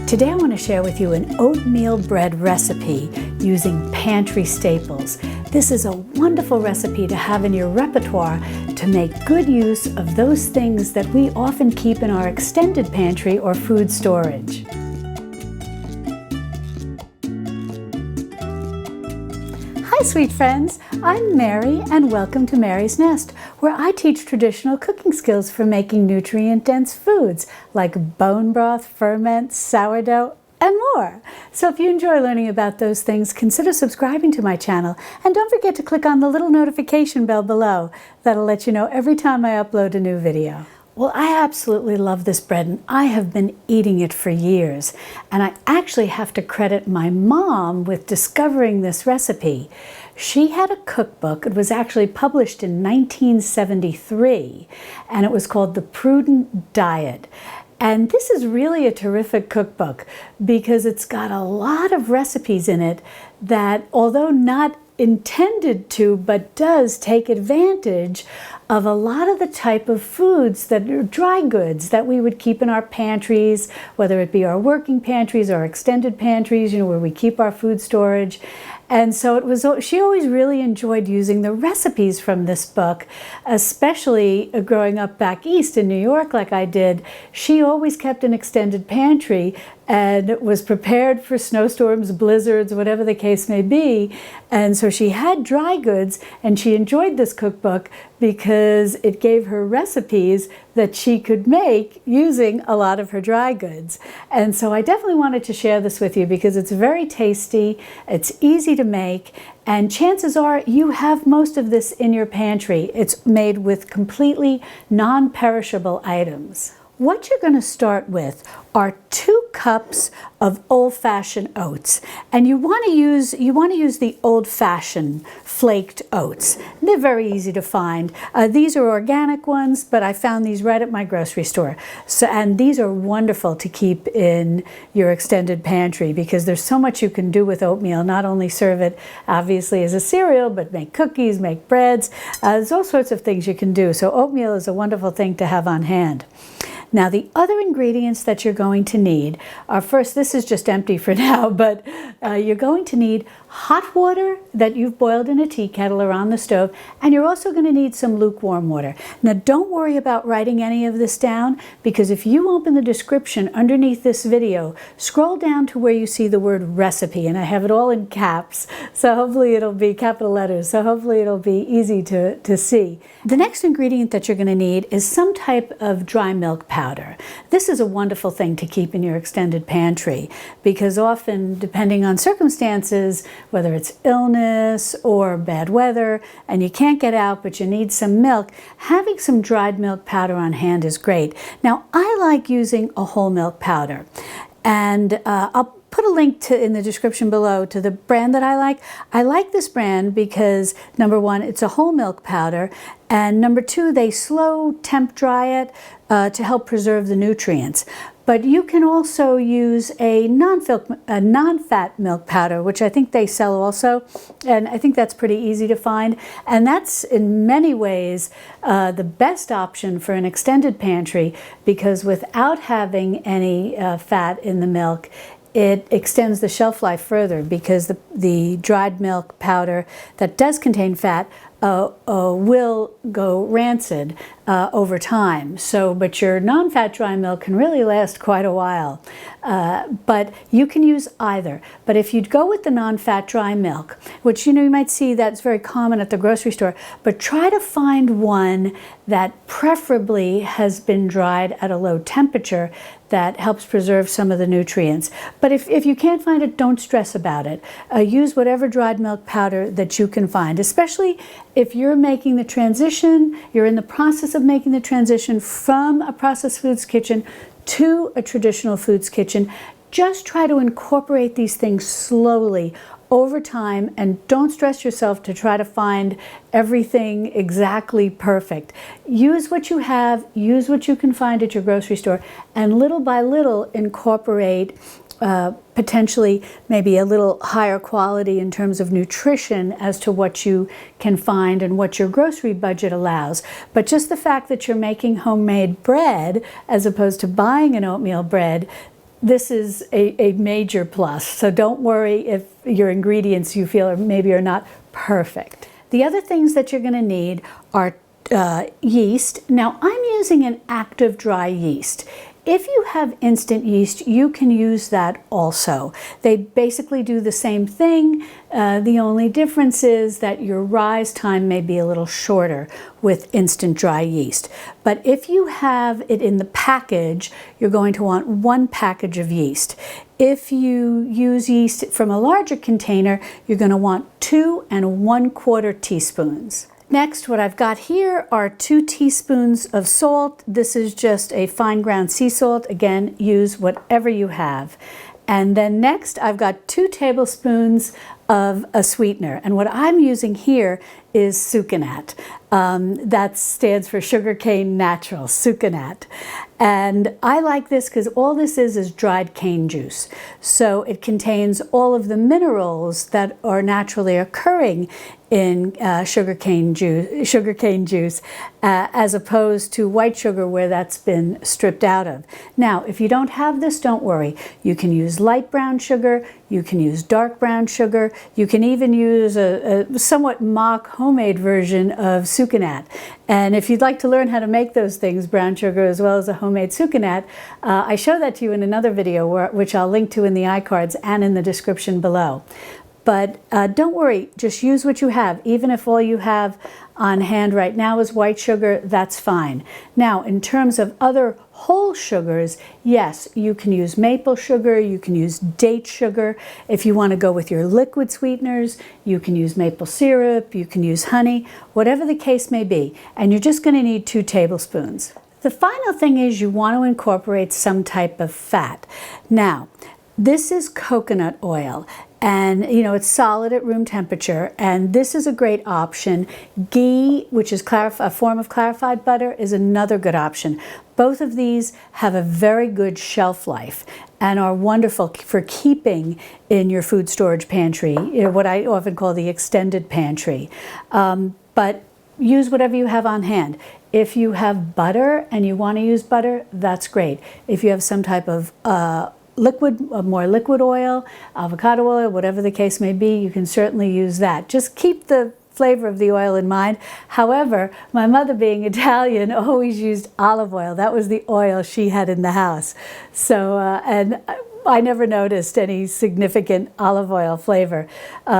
Today I want to share with you an oatmeal bread recipe using pantry staples. This is a wonderful recipe to have in your repertoire to make good use of those things that we often keep in our extended pantry or food storage. Hi sweet friends, I'm Mary and welcome to Mary's Nest, where I teach traditional cooking skills for making nutrient-dense foods like bone broth, ferment, sourdough, and more. So if you enjoy learning about those things, consider subscribing to my channel and don't forget to click on the little notification bell below. That'll let you know every time I upload a new video. Well, I absolutely love this bread and I have been eating it for years. And I actually have to credit my mom with discovering this recipe. She had a cookbook. It was actually published in 1973 and it was called The Prudent Diet. And this is really a terrific cookbook because it's got a lot of recipes in it that, although not intended to, but does take advantage of a lot of the type of foods that are dry goods that we would keep in our pantries, whether it be our working pantries or extended pantries, where we keep our food storage. And so she always really enjoyed using the recipes from this book, especially growing up back east in New York like I did. She always kept an extended pantry and was prepared for snowstorms, blizzards, whatever the case may be. And so she had dry goods and she enjoyed this cookbook because it gave her recipes that she could make using a lot of her dry goods. And so I definitely wanted to share this with you because it's very tasty, it's easy to make, and chances are you have most of this in your pantry. It's made with completely non-perishable items. What you're going to start with are 2 cups of old-fashioned oats, and you want to use the old-fashioned flaked oats. They're very easy to find. These are organic ones, but I found these right at my grocery store. And these are wonderful to keep in your extended pantry because there's so much you can do with oatmeal. Not only serve it obviously as a cereal, but make cookies, make breads. There's all sorts of things you can do. So oatmeal is a wonderful thing to have on hand. Now the other ingredients that you're going to need are, first, this is just empty for now, but you're going to need hot water that you've boiled in a tea kettle or on the stove, and you're also going to need some lukewarm water. Now don't worry about writing any of this down because if you open the description underneath this video, scroll down to where you see the word recipe, and I have it all in caps, so hopefully it'll be capital letters, so hopefully it'll be easy to see. The next ingredient that you're going to need is some type of dry milk powder. This is a wonderful thing to keep in your extended pantry because often, depending on circumstances, whether it's illness or bad weather and you can't get out but you need some milk, having some dried milk powder on hand is great. Now I like using a whole milk powder, and I'll put a link in the description below to the brand that I like. I like this brand because number one, it's a whole milk powder, and number two, they slow temp dry it to help preserve the nutrients. But you can also use a non-fat milk powder, which I think they sell also, and I think that's pretty easy to find. And that's in many ways the best option for an extended pantry because without having any fat in the milk, it extends the shelf life further because the dried milk powder that does contain fat will go rancid over time. But your non-fat dry milk can really last quite a while. But you can use either. But if you'd go with the non-fat dry milk, which you might see that's very common at the grocery store, but try to find one that preferably has been dried at a low temperature that helps preserve some of the nutrients. But if you can't find it, don't stress about it. Use whatever dried milk powder that you can find, especially if you're making the transition, you're in the process of making the transition from a processed foods kitchen to a traditional foods kitchen. Just try to incorporate these things slowly over time and don't stress yourself to try to find everything exactly perfect. Use what you have, use what you can find at your grocery store, and little by little incorporate potentially maybe a little higher quality in terms of nutrition as to what you can find and what your grocery budget allows. But just the fact that you're making homemade bread as opposed to buying an oatmeal bread, this is a major plus. So don't worry if your ingredients you feel maybe are not perfect. The other things that you're going to need are yeast. Now I'm using an active dry yeast. If you have instant yeast, you can use that also. They basically do the same thing. The only difference is that your rise time may be a little shorter with instant dry yeast. But if you have it in the package, you're going to want 1 package of yeast. If you use yeast from a larger container, you're going to want 2 1/4 teaspoons. Next, what I've got here are 2 teaspoons of salt. This is just a fine ground sea salt. Again, use whatever you have. And then next, I've got 2 tablespoons of a sweetener. And what I'm using here is sucanat. That stands for sugarcane natural, sucanat. And I like this because all this is dried cane juice. So it contains all of the minerals that are naturally occurring in sugarcane juice, as opposed to white sugar where that's been stripped out of. Now, if you don't have this, don't worry. You can use light brown sugar, you can use dark brown sugar, you can even use a somewhat mock homemade version of sucanat. And if you'd like to learn how to make those things, brown sugar as well as a homemade sucanat, I show that to you in another video, which I'll link to in the iCards and in the description below. But don't worry, just use what you have. Even if all you have on hand right now is white sugar, that's fine. Now, in terms of other whole sugars, yes, you can use maple sugar, you can use date sugar. If you want to go with your liquid sweeteners, you can use maple syrup, you can use honey, whatever the case may be. And you're just going to need 2 tablespoons. The final thing is you want to incorporate some type of fat. Now, this is coconut oil. And it's solid at room temperature, and this is a great option. Ghee, which is a form of clarified butter, is another good option. Both of these have a very good shelf life and are wonderful for keeping in your food storage pantry, what I often call the extended pantry. But use whatever you have on hand. If you have butter and you want to use butter, that's great. If you have some type of more liquid oil, avocado oil, whatever the case may be, you can certainly use that. Just keep the flavor of the oil in mind. However, my mother, being Italian, always used olive oil. That was the oil she had in the house. So, and I never noticed any significant olive oil flavor.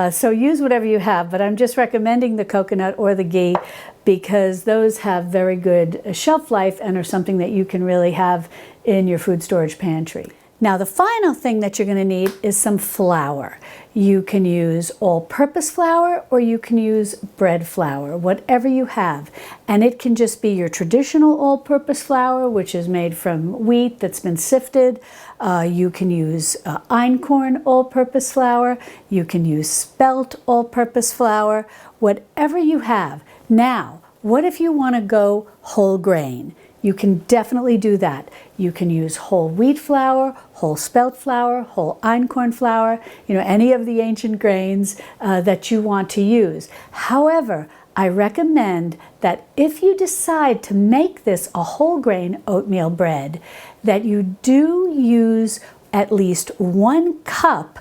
So use whatever you have, but I'm just recommending the coconut or the ghee because those have very good shelf life and are something that you can really have in your food storage pantry. Now, the final thing that you're going to need is some flour. You can use all-purpose flour or you can use bread flour, whatever you have. And it can just be your traditional all-purpose flour, which is made from wheat that's been sifted. You can use einkorn all-purpose flour. You can use spelt all-purpose flour, whatever you have. Now, what if you want to go whole grain? You can definitely do that. You can use whole wheat flour, whole spelt flour, whole einkorn flour, any of the ancient grains that you want to use. However, I recommend that if you decide to make this a whole grain oatmeal bread, that you do use at least 1 cup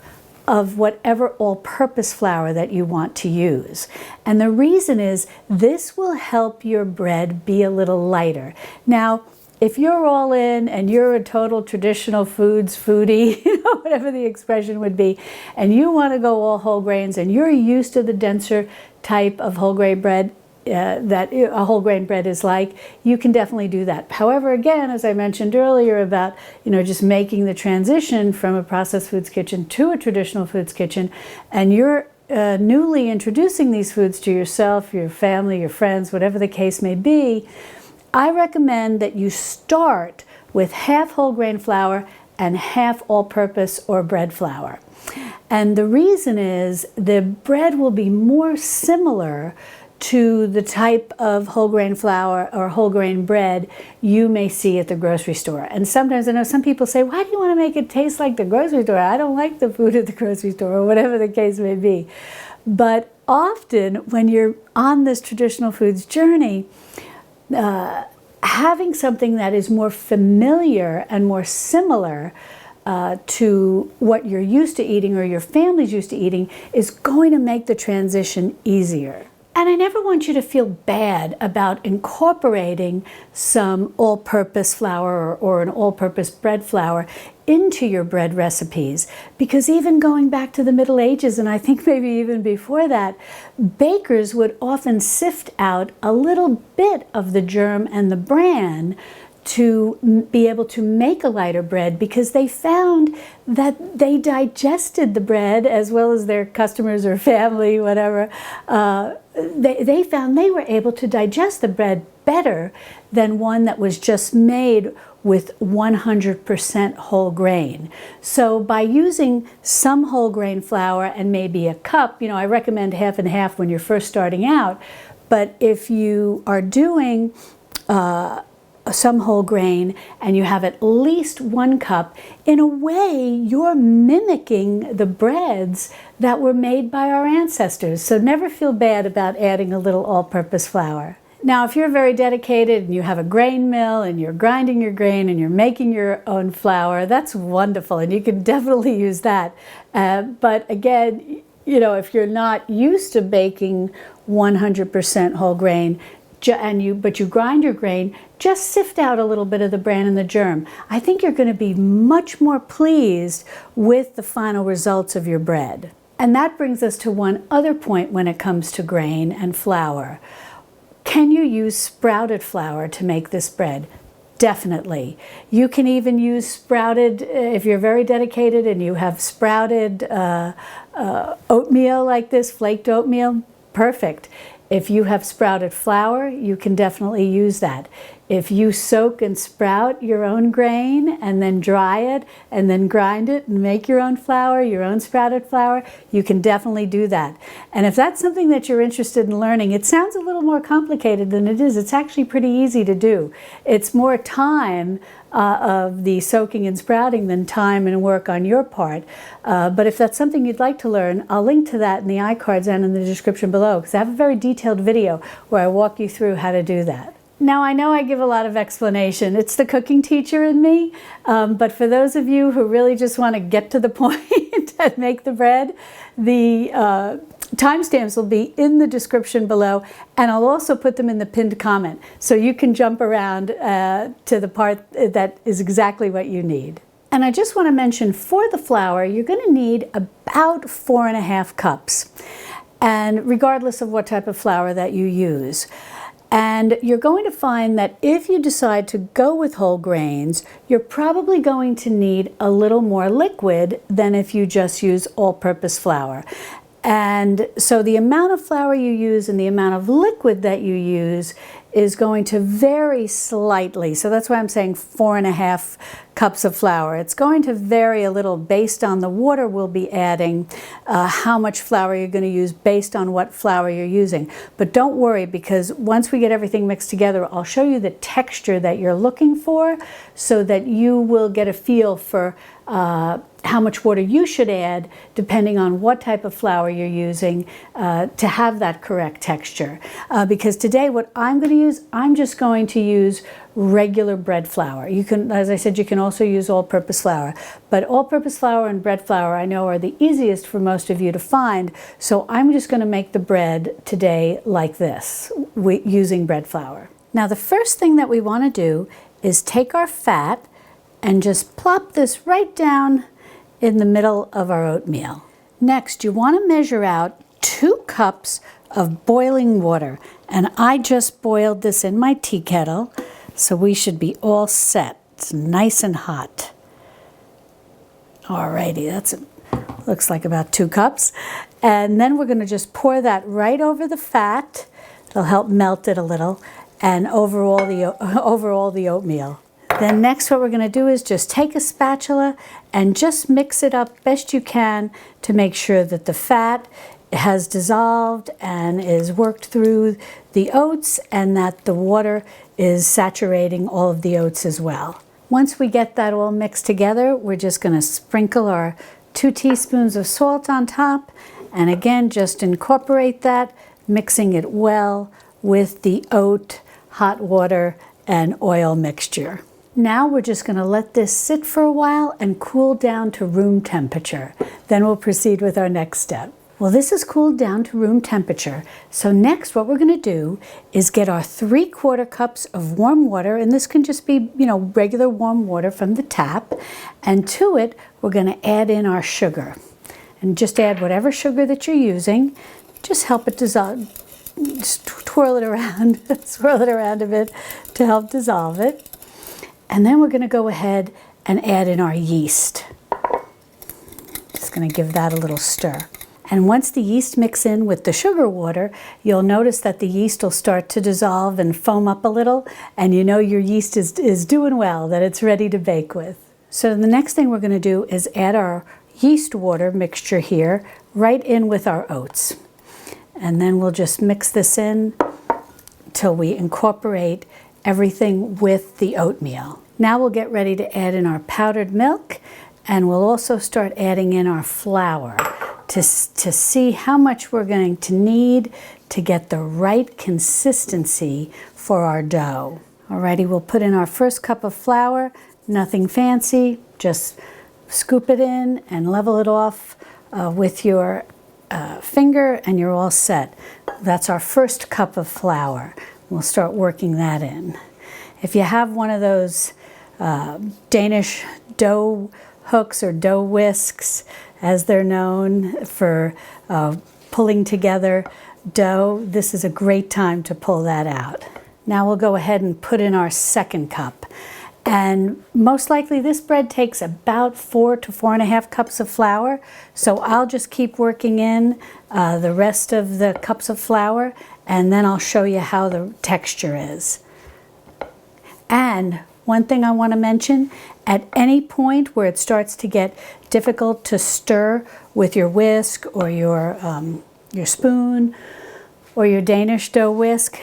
of whatever all-purpose flour that you want to use. And the reason is this will help your bread be a little lighter. Now, if you're all in and you're a total traditional foods foodie, whatever the expression would be, and you want to go all whole grains and you're used to the denser type of whole grain bread that a whole grain bread is like, you can definitely do that. However, again, as I mentioned earlier about, just making the transition from a processed foods kitchen to a traditional foods kitchen, and you're newly introducing these foods to yourself, your family, your friends, whatever the case may be, I recommend that you start with half whole grain flour and half all-purpose or bread flour. And the reason is the bread will be more similar to the type of whole grain flour or whole grain bread you may see at the grocery store. And sometimes I know some people say, why do you want to make it taste like the grocery store? I don't like the food at the grocery store, or whatever the case may be. But often when you're on this traditional foods journey, having something that is more familiar and more similar to what you're used to eating or your family's used to eating is going to make the transition easier. And I never want you to feel bad about incorporating some all-purpose flour or an all-purpose bread flour into your bread recipes, because even going back to the Middle Ages, and I think maybe even before that, bakers would often sift out a little bit of the germ and the bran to be able to make a lighter bread, because they found that they digested the bread as well as their customers or family, whatever. They found they were able to digest the bread better than one that was just made with 100% whole grain. So by using some whole grain flour and maybe a cup, I recommend half and half when you're first starting out, but if you are doing some whole grain and you have at least 1 cup, in a way you're mimicking the breads that were made by our ancestors. So never feel bad about adding a little all-purpose flour. Now, if you're very dedicated and you have a grain mill and you're grinding your grain and you're making your own flour, that's wonderful, and you can definitely use that. But again, if you're not used to baking 100% whole grain, but you grind your grain, just sift out a little bit of the bran and the germ. I think you're going to be much more pleased with the final results of your bread. And that brings us to one other point when it comes to grain and flour. Can you use sprouted flour to make this bread? Definitely. You can even use sprouted, if you're very dedicated and you have sprouted oatmeal like this, flaked oatmeal, perfect. If you have sprouted flour, you can definitely use that. If you soak and sprout your own grain and then dry it and then grind it and make your own flour, your own sprouted flour, you can definitely do that. And if that's something that you're interested in learning, it sounds a little more complicated than it is. It's actually pretty easy to do. It's more time of the soaking and sprouting than time and work on your part. But if that's something you'd like to learn, I'll link to that in the iCards and in the description below, because I have a very detailed video where I walk you through how to do that. Now, I know I give a lot of explanation. It's the cooking teacher in me, but for those of you who really just want to get to the point and make the bread, the timestamps will be in the description below, and I'll also put them in the pinned comment, so you can jump around to the part that is exactly what you need. And I just want to mention, for the flour, you're going to need about 4.5 cups, and regardless of what type of flour that you use. And you're going to find that if you decide to go with whole grains, you're probably going to need a little more liquid than if you just use all-purpose flour. And so the amount of flour you use and the amount of liquid that you use is going to vary slightly. So that's why I'm saying 4.5 cups of flour. It's going to vary a little based on the water we'll be adding, how much flour you're going to use based on what flour you're using. But don't worry, because once we get everything mixed together, I'll show you the texture that you're looking for so that you will get a feel for how much water you should add depending on what type of flour you're using to have that correct texture. Because today what I'm going to use, I'm just going to use regular bread flour. You can, as I said, you can also use all-purpose flour. But all-purpose flour and bread flour I know are the easiest for most of you to find, so I'm just going to make the bread today like this, using bread flour. Now the first thing that we want to do is take our fat and just plop this right down in the middle of our oatmeal. Next, you want to measure out 2 cups of boiling water, and I just boiled this in my tea kettle, so we should be all set. It's nice and hot. Alrighty, looks like about 2 cups. And then we're going to just pour that right over the fat. It'll help melt it a little, and over all the oatmeal. Then next what we're going to do is just take a spatula and just mix it up best you can to make sure that the fat has dissolved and is worked through the oats, and that the water is saturating all of the oats as well. Once we get that all mixed together, we're just going to sprinkle our 2 teaspoons of salt on top, and again just incorporate that, mixing it well with the oat, hot water, and oil mixture. Now we're just going to let this sit for a while and cool down to room temperature. Then we'll proceed with our next step. Well, this is cooled down to room temperature. So next what we're going to do is get our 3/4 cups of warm water, and this can just be, regular warm water from the tap. And to it, we're going to add in our sugar. And just add whatever sugar that you're using. Just help it dissolve. Just twirl it around, swirl it around a bit to help dissolve it. And then we're going to go ahead and add in our yeast. Just going to give that a little stir. And once the yeast mix in with the sugar water, you'll notice that the yeast will start to dissolve and foam up a little, and you know your yeast is doing well, that it's ready to bake with. So the next thing we're going to do is add our yeast water mixture here right in with our oats. And then we'll just mix this in till we incorporate everything with the oatmeal. Now we'll get ready to add in our powdered milk, and we'll also start adding in our flour to see how much we're going to need to get the right consistency for our dough. Alrighty, we'll put in our first cup of flour, nothing fancy, just scoop it in and level it off with your finger, and you're all set. That's our first cup of flour. We'll start working that in. If you have one of those Danish dough hooks or dough whisks, as they're known for pulling together dough, this is a great time to pull that out. Now we'll go ahead and put in our second cup. And most likely this bread takes about 4 to 4.5 cups of flour. So I'll just keep working in the rest of the cups of flour, and then I'll show you how the texture is. And one thing I want to mention, at any point where it starts to get difficult to stir with your whisk or your spoon or your Danish dough whisk,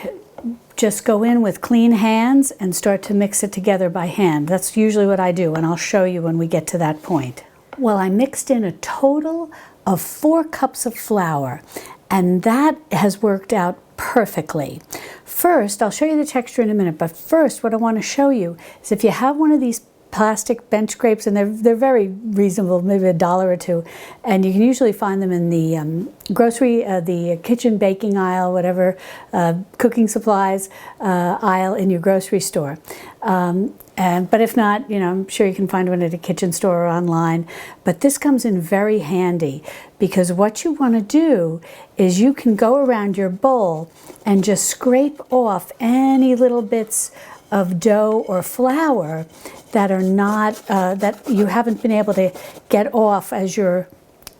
just go in with clean hands and start to mix it together by hand. That's usually what I do, and I'll show you when we get to that point. Well, I mixed in a total of 4 cups of flour, and that has worked out perfectly. First, I'll show you the texture in a minute, but first what I want to show you is if you have one of these plastic bench scrapes, and they're very reasonable, maybe $1 or $2, and you can usually find them in the grocery, the kitchen baking aisle, whatever, cooking supplies aisle in your grocery store. But if not, I'm sure you can find one at a kitchen store or online. But this comes in very handy, because what you want to do is you can go around your bowl and just scrape off any little bits of dough or flour that are not, that you haven't been able to get off as you're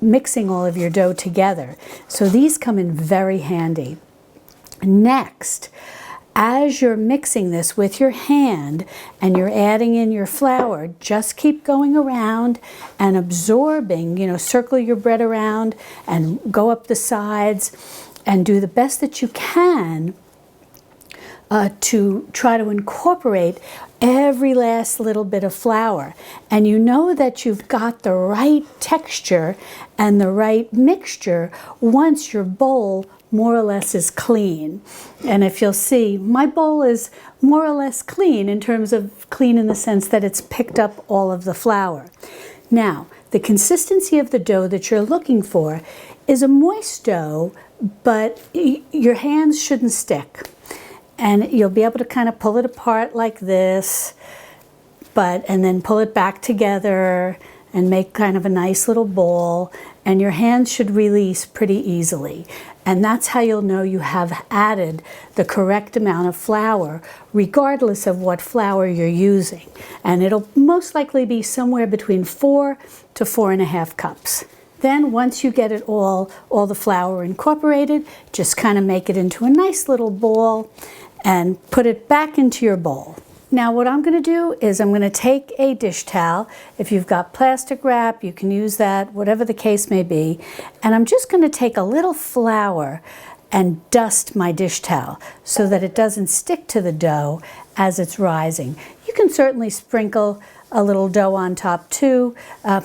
mixing all of your dough together. So these come in very handy. Next, as you're mixing this with your hand and you're adding in your flour, just keep going around and absorbing, circle your bread around and go up the sides and do the best that you can to try to incorporate every last little bit of flour. And you know that you've got the right texture and the right mixture once your bowl more or less is clean. And if you'll see, my bowl is more or less clean, in terms of clean in the sense that it's picked up all of the flour. Now, the consistency of the dough that you're looking for is a moist dough, but your hands shouldn't stick. And you'll be able to kind of pull it apart like this, and then pull it back together and make kind of a nice little ball, and your hands should release pretty easily. And that's how you'll know you have added the correct amount of flour, regardless of what flour you're using. And it'll most likely be somewhere between 4 to 4.5 cups. Then once you get it all the flour incorporated, just kind of make it into a nice little ball and put it back into your bowl. Now what I'm going to do is I'm going to take a dish towel. If you've got plastic wrap, you can use that, whatever the case may be. And I'm just going to take a little flour and dust my dish towel so that it doesn't stick to the dough as it's rising. You can certainly sprinkle a little dough on top too, a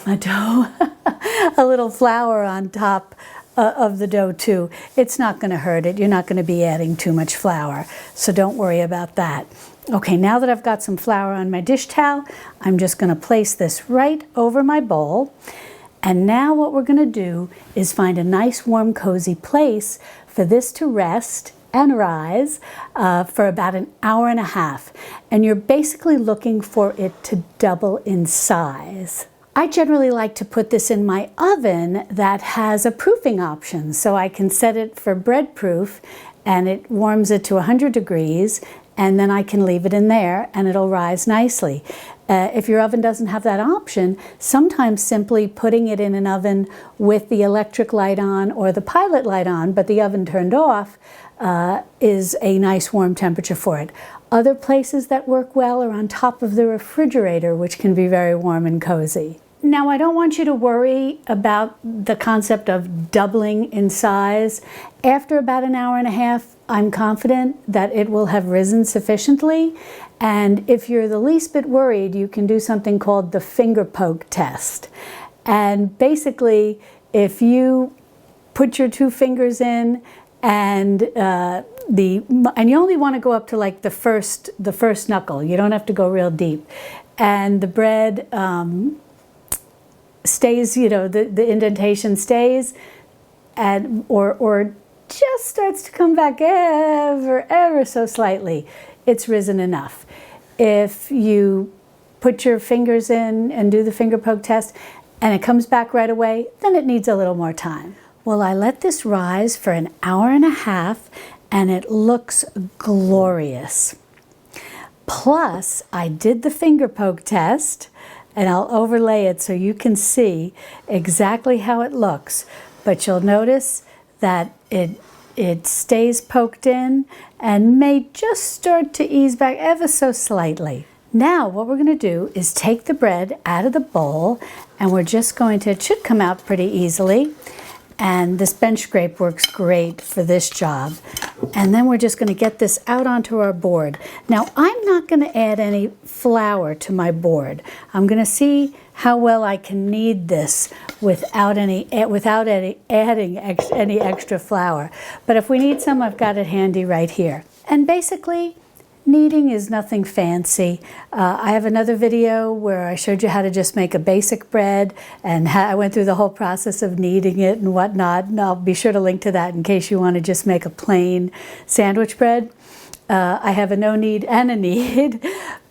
little flour on top of the dough too. It's not going to hurt it. You're not going to be adding too much flour, so don't worry about that. Okay, now that I've got some flour on my dish towel, I'm just going to place this right over my bowl. And now what we're going to do is find a nice, warm, cozy place for this to rest and rise for about an hour and a half. And you're basically looking for it to double in size. I generally like to put this in my oven that has a proofing option, so I can set it for bread proof and it warms it to 100 degrees, and then I can leave it in there and it'll rise nicely. If your oven doesn't have that option, sometimes simply putting it in an oven with the electric light on or the pilot light on, but the oven turned off, is a nice warm temperature for it. Other places that work well are on top of the refrigerator, which can be very warm and cozy. Now, I don't want you to worry about the concept of doubling in size. After about an hour and a half, I'm confident that it will have risen sufficiently. And if you're the least bit worried, you can do something called the finger poke test. And basically, if you put your 2 fingers in and you only want to go up to like the first knuckle. You don't have to go real deep. And the bread stays, you know, the indentation stays, and or just starts to come back ever so slightly. It's risen enough. If you put your fingers in and do the finger poke test and it comes back right away, then it needs a little more time. Well, I let this rise for an hour and a half and it looks glorious. Plus, I did the finger poke test, and I'll overlay it so you can see exactly how it looks. But you'll notice that it stays poked in and may just start to ease back ever so slightly. Now what we're going to do is take the bread out of the bowl, and we're just going to, it should come out pretty easily. And this bench scrape works great for this job. And then we're just going to get this out onto our board. Now, I'm not going to add any flour to my board. I'm going to see how well I can knead this without adding any extra flour. But if we need some, I've got it handy right here. And basically, kneading is nothing fancy. I have another video where I showed you how to just make a basic bread, and I went through the whole process of kneading it and whatnot, and I'll be sure to link to that in case you want to just make a plain sandwich bread. I have a no knead and a knead,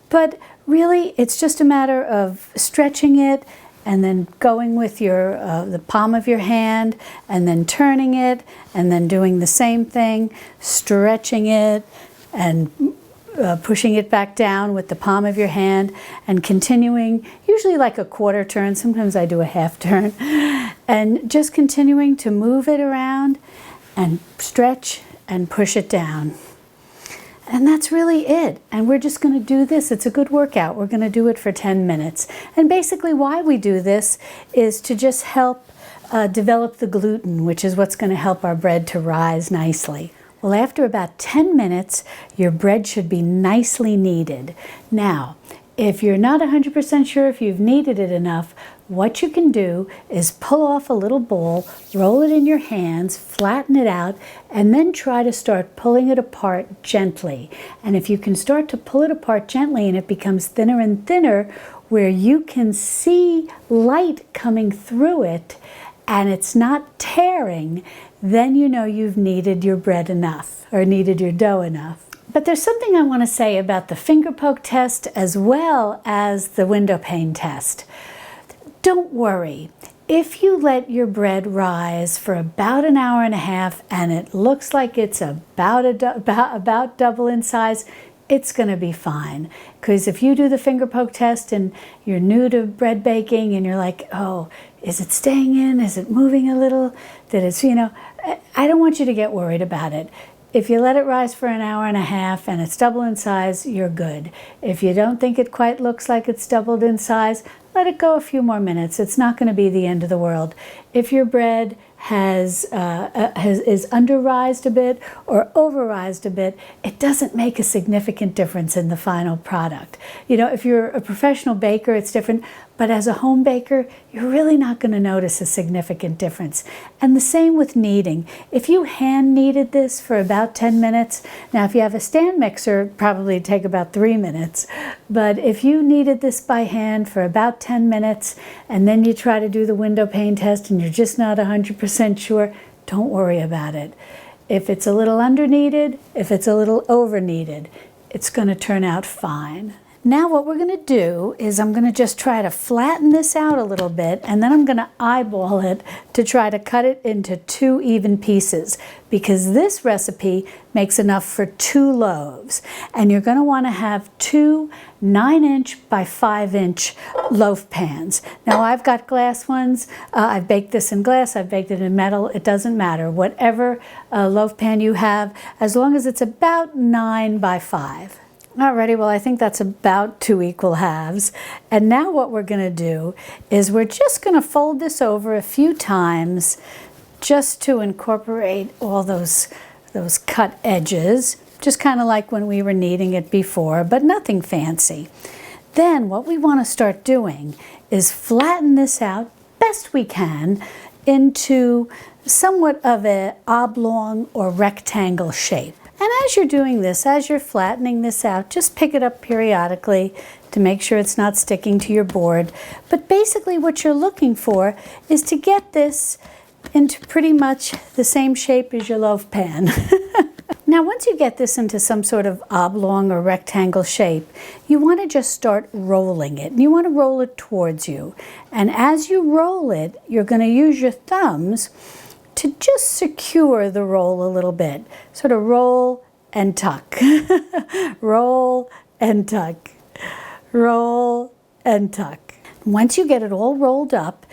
but really it's just a matter of stretching it and then going with your the palm of your hand and then turning it and then doing the same thing, stretching it and pushing it back down with the palm of your hand and continuing, usually like a quarter turn, sometimes I do a half turn, and just continuing to move it around and stretch and push it down. And that's really it. And we're just going to do this. It's a good workout. We're going to do it for 10 minutes. And basically why we do this is to just help develop the gluten, which is what's going to help our bread to rise nicely. Well, after about 10 minutes, your bread should be nicely kneaded. Now, if you're not 100% sure if you've kneaded it enough, what you can do is pull off a little bowl, roll it in your hands, flatten it out, and then try to start pulling it apart gently. And if you can start to pull it apart gently and it becomes thinner and thinner, where you can see light coming through it and it's not tearing, then you know you've kneaded your bread enough or kneaded your dough enough. But there's something I want to say about the finger poke test as well as the window pane test. Don't worry. If you let your bread rise for about an hour and a half and it looks like it's about double in size, it's going to be fine. Because if you do the finger poke test and you're new to bread baking and you're like, oh, is it staying in? Is it moving a little? That it's, you know, I don't want you to get worried about it. If you let it rise for an hour and a half and it's double in size, you're good. If you don't think it quite looks like it's doubled in size, let it go a few more minutes. It's not going to be the end of the world. If your bread is under-rised a bit or over-rised a bit, it doesn't make a significant difference in the final product. You know, if you're a professional baker, it's different, But as a home baker, you're really not going to notice a significant difference. And the same with kneading. If you hand kneaded this for about 10 minutes, now if you have a stand mixer, it'd probably take about 3 minutes. But if you kneaded this by hand for about 10 minutes, and then you try to do the window pane test and you're just not 100% sure, don't worry about it. If it's a little under kneaded, if it's a little over kneaded, it's going to turn out fine. Now what we're going to do is I'm going to just try to flatten this out a little bit, and then I'm going to eyeball it to try to cut it into 2 even pieces, because this recipe makes enough for 2 loaves. And you're going to want to have 2 9-inch by 5-inch loaf pans. Now I've got glass ones. I've baked this in glass, I've baked it in metal. It doesn't matter. Whatever loaf pan you have, as long as it's about 9 by 5. Alrighty, well I think that's about 2 equal halves. And now what we're going to do is we're just going to fold this over a few times just to incorporate all those cut edges, just kind of like when we were kneading it before, but nothing fancy. Then what we want to start doing is flatten this out best we can into somewhat of an oblong or rectangle shape. And as you're doing this, as you're flattening this out, just pick it up periodically to make sure it's not sticking to your board. But basically what you're looking for is to get this into pretty much the same shape as your loaf pan. Now once you get this into some sort of oblong or rectangle shape, you want to just start rolling it. And you want to roll it towards you. And as you roll it, you're going to use your thumbs to just secure the roll a little bit. Sort of roll and tuck. Roll and tuck. Roll and tuck. Once you get it all rolled up,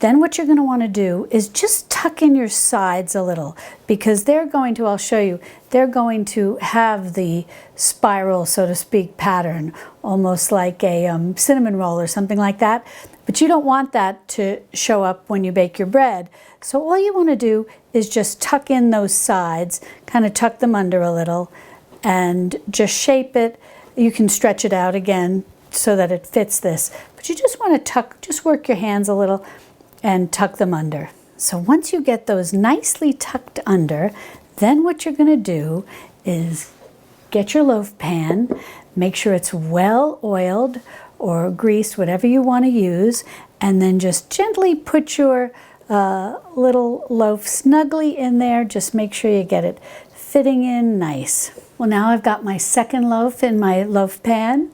then what you're going to want to do is just tuck in your sides a little, because they're going to, I'll show you, they're going to have the spiral, so to speak, pattern, almost like a cinnamon roll or something like that. But you don't want that to show up when you bake your bread. So all you want to do is just tuck in those sides, kind of tuck them under a little, and just shape it. You can stretch it out again so that it fits this. But you just want to tuck, just work your hands a little and tuck them under. So once you get those nicely tucked under, then what you're going to do is get your loaf pan, make sure it's well oiled or greased, whatever you want to use, and then just gently put your little loaf snugly in there. Just make sure you get it fitting in nice. Well, now I've got my second loaf in my loaf pan,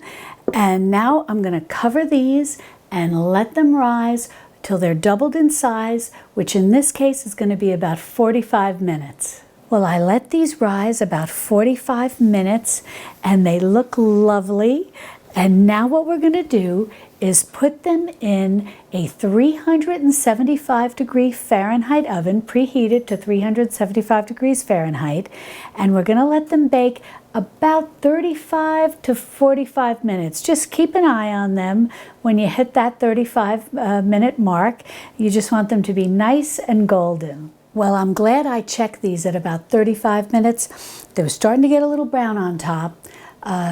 and now I'm going to cover these and let them rise till they're doubled in size, which in this case is going to be about 45 minutes. Well, I let these rise about 45 minutes and they look lovely. And now what we're going to do is put them in a 375 degree Fahrenheit oven, preheated to 375 degrees Fahrenheit, and we're going to let them bake about 35 to 45 minutes. Just keep an eye on them when you hit that 35-minute mark. You just want them to be nice and golden. Well, I'm glad I checked these at about 35 minutes. They were starting to get a little brown on top.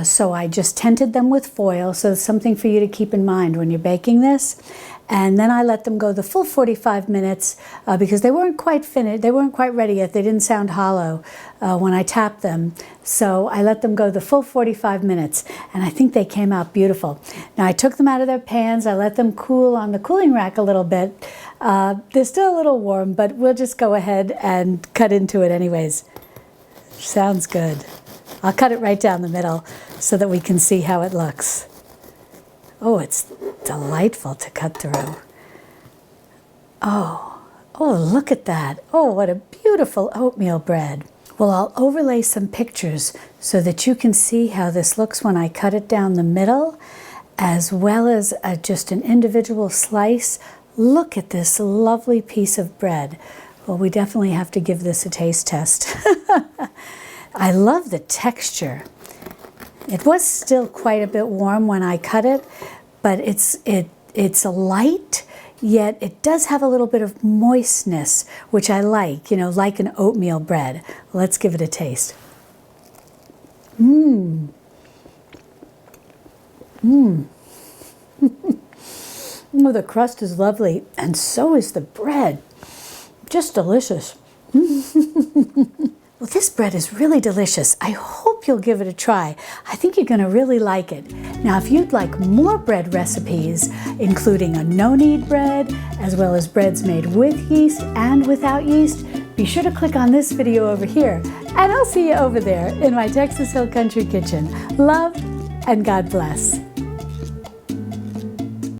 So I just tented them with foil, so it's something for you to keep in mind when you're baking this. And then I let them go the full 45 minutes because they weren't quite finished, they weren't quite ready yet. They didn't sound hollow when I tapped them. So I let them go the full 45 minutes, and I think they came out beautiful. Now I took them out of their pans, I let them cool on the cooling rack a little bit. They're still a little warm, but we'll just go ahead and cut into it anyways. Sounds good. I'll cut it right down the middle so that we can see how it looks. Oh, it's delightful to cut through. Oh, look at that. Oh, what a beautiful oatmeal bread. Well, I'll overlay some pictures so that you can see how this looks when I cut it down the middle, as well as just an individual slice. Look at this lovely piece of bread. Well, we definitely have to give this a taste test. I love the texture. It was still quite a bit warm when I cut it, but it's light, yet it does have a little bit of moistness, which I like, you know, like an oatmeal bread. Let's give it a taste. Oh, the crust is lovely, and so is the bread. Just delicious. Well, this bread is really delicious. I hope you'll give it a try. I think you're going to really like it. Now, if you'd like more bread recipes, including a no-knead bread, as well as breads made with yeast and without yeast, be sure to click on this video over here, and I'll see you over there in my Texas Hill Country Kitchen. Love and God bless.